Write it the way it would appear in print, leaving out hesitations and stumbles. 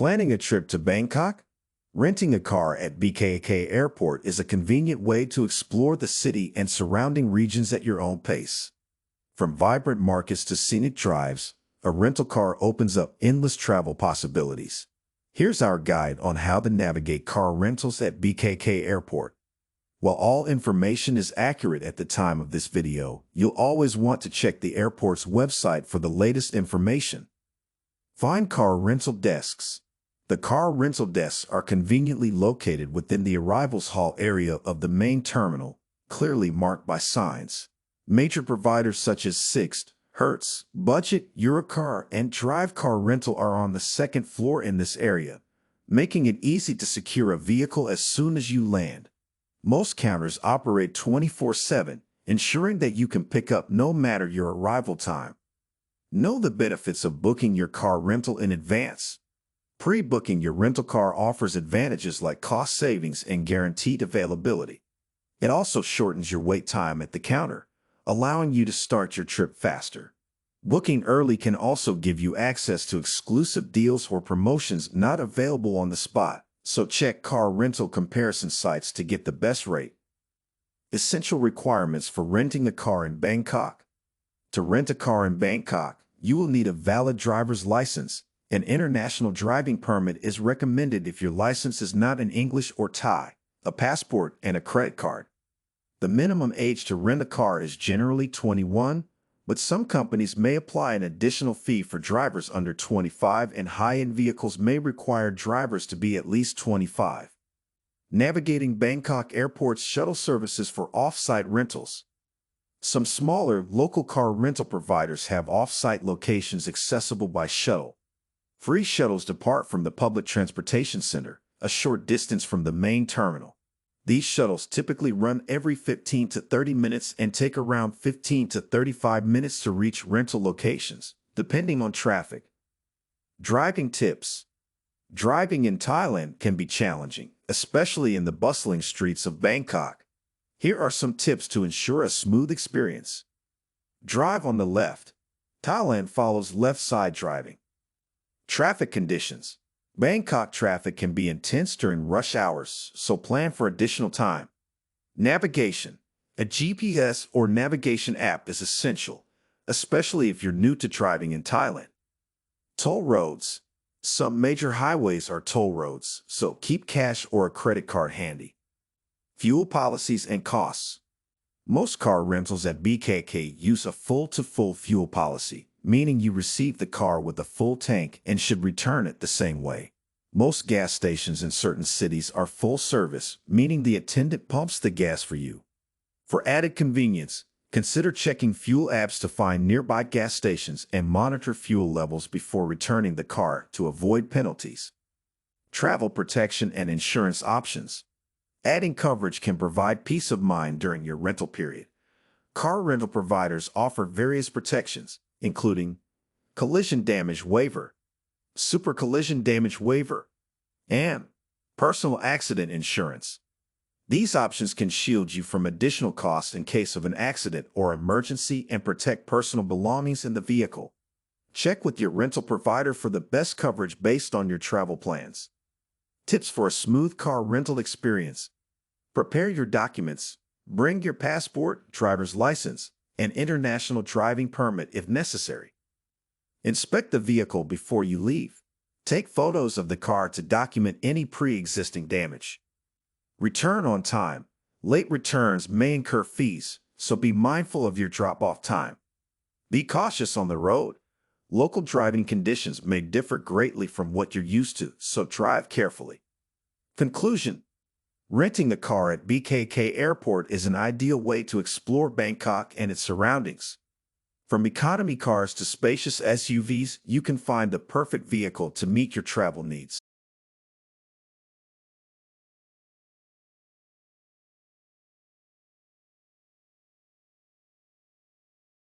Planning a trip to Bangkok? Renting a car at BKK Airport is a convenient way to explore the city and surrounding regions at your own pace. From vibrant markets to scenic drives, a rental car opens up endless travel possibilities. Here's our guide on how to navigate car rentals at BKK Airport. While all information is accurate at the time of this video, you'll always want to check the airport's website for the latest information. Find car rental desks. The car rental desks are conveniently located within the arrivals hall area of the main terminal, clearly marked by signs. Major providers such as Sixt, Hertz, Budget, Eurocar, and Drive Car Rental are on the second floor in this area, making it easy to secure a vehicle as soon as you land. Most counters operate 24/7, ensuring that you can pick up no matter your arrival time. Know the benefits of booking your car rental in advance. Pre-booking your rental car offers advantages like cost savings and guaranteed availability. It also shortens your wait time at the counter, allowing you to start your trip faster. Booking early can also give you access to exclusive deals or promotions not available on the spot, so check car rental comparison sites to get the best rate. Essential requirements for renting a car in Bangkok. To rent a car in Bangkok, you will need a valid driver's license. An international driving permit is recommended if your license is not in English or Thai, a passport, and a credit card. The minimum age to rent a car is generally 21, but some companies may apply an additional fee for drivers under 25, and high-end vehicles may require drivers to be at least 25. Navigating Bangkok Airport's shuttle services for off-site rentals. Some smaller, local car rental providers have off-site locations accessible by shuttle. Free shuttles depart from the public transportation center, a short distance from the main terminal. These shuttles typically run every 15 to 30 minutes and take around 15 to 35 minutes to reach rental locations, depending on traffic. Driving tips. Driving in Thailand can be challenging, especially in the bustling streets of Bangkok. Here are some tips to ensure a smooth experience. Drive on the left. Thailand follows left-side driving. Traffic conditions. Bangkok traffic can be intense during rush hours, so plan for additional time. Navigation. A GPS or navigation app is essential, especially if you're new to driving in Thailand. Toll roads. Some major highways are toll roads, so keep cash or a credit card handy. Fuel policies and costs. Most car rentals at BKK use a full-to-full fuel policy, meaning you receive the car with a full tank and should return it the same way. Most gas stations in certain cities are full service, meaning the attendant pumps the gas for you. For added convenience, consider checking fuel apps to find nearby gas stations and monitor fuel levels before returning the car to avoid penalties. Travel protection and insurance options. Adding coverage can provide peace of mind during your rental period. Car rental providers offer various protections, including collision damage waiver, super collision damage waiver, and personal accident insurance. These options can shield you from additional costs in case of an accident or emergency and protect personal belongings in the vehicle. Check with your rental provider for the best coverage based on your travel plans. Tips for a smooth car rental experience. Prepare your documents. Bring your passport, driver's license, and international driving permit if necessary. Inspect the vehicle before you leave. Take photos of the car to document any pre-existing damage. Return on time. Late returns may incur fees, so be mindful of your drop-off time. Be cautious on the road. Local driving conditions may differ greatly from what you're used to, so drive carefully. Conclusion. Renting a car at BKK Airport is an ideal way to explore Bangkok and its surroundings. From economy cars to spacious SUVs, you can find the perfect vehicle to meet your travel needs.